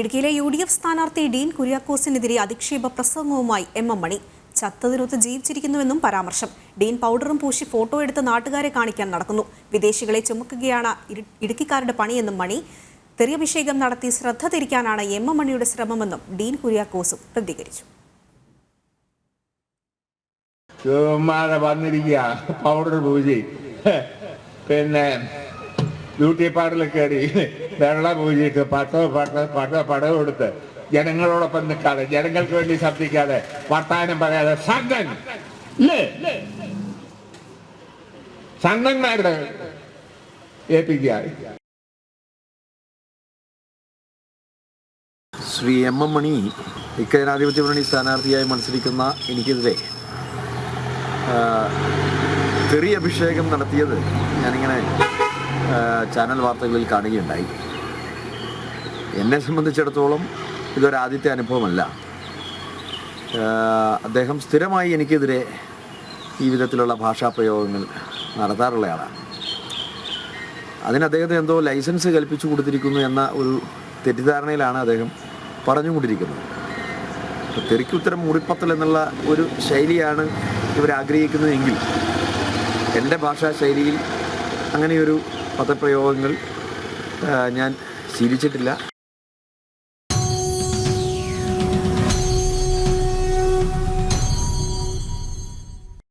ഇടുക്കിയിലെ UDF സ്ഥാനാർത്ഥി Dean കുര്യാക്കോസിനെതിരെ അധിക്ഷേപ പ്രസംഗവുമായി MM മണി. ചത്തതിനൊത്ത് ജീവിച്ചിരിക്കുന്നുവെന്നും പരാമർശം. ഡീൻ പൗഡറും പൂശി ഫോട്ടോ എടുത്ത് നാട്ടുകാരെ കാണിക്കാൻ നടക്കുന്നു. വിദേശികളെ ചുമക്കുകയാണ് ഇടുക്കിക്കാരുടെ പണിയെന്നും മണി. തെറിയഭിഷേകം നടത്തി ശ്രദ്ധ തിരിക്കാനാണ് MM മണിയുടെ ശ്രമമെന്നും ഡീൻ കുര്യാക്കോസും പ്രതികരിച്ചു. പൗഡർ പൂജി പിന്നെ ബ്യൂട്ടി പാർലറിൽ കയറി വെള്ളം പൂജിയിട്ട് പടം കൊടുത്ത് ജനങ്ങളോടൊപ്പം നിൽക്കാതെ, ജനങ്ങൾക്ക് വേണ്ടി ശബ്ദിക്കാതെ, വർത്താനം പറയാതെ സംഘന്മാരുടെ ഏൽപ്പിക്കുക. ശ്രീ MM മണി ജനാധിപത്യ മുന്നണി സ്ഥാനാർത്ഥിയായി മത്സരിക്കുന്ന എനിക്കെതിരെ തെറി അഭിഷേകം നടത്തിയത് ഞാനിങ്ങനെ ചാനൽ വാർത്തകളിൽ കാണുകയുണ്ടായി. എന്നെ സംബന്ധിച്ചിടത്തോളം ഇതൊരാദ്യത്തെ അനുഭവമല്ല. അദ്ദേഹം സ്ഥിരമായി എനിക്കെതിരെ ഈ വിധത്തിലുള്ള ഭാഷാപ്രയോഗങ്ങൾ നടത്താറുള്ളയാളാണ്. അതിന് അദ്ദേഹത്തിന് എന്തോ ലൈസൻസ് കൽപ്പിച്ചു കൊടുത്തിരിക്കുന്നു എന്ന ഒരു തെറ്റിദ്ധാരണയിലാണ് അദ്ദേഹം പറഞ്ഞുകൊണ്ടിരിക്കുന്നത്. തെറിക്ക് ഉത്തരം മുറിപ്പത്തൽ എന്നുള്ള ഒരു ശൈലിയാണ് ഇവരാഗ്രഹിക്കുന്നതെങ്കിൽ എൻ്റെ ഭാഷാ ശൈലിയിൽ അങ്ങനെയൊരു പദപ്രയോഗങ്ങൾ ഞാൻ ശീലിച്ചിട്ടില്ല.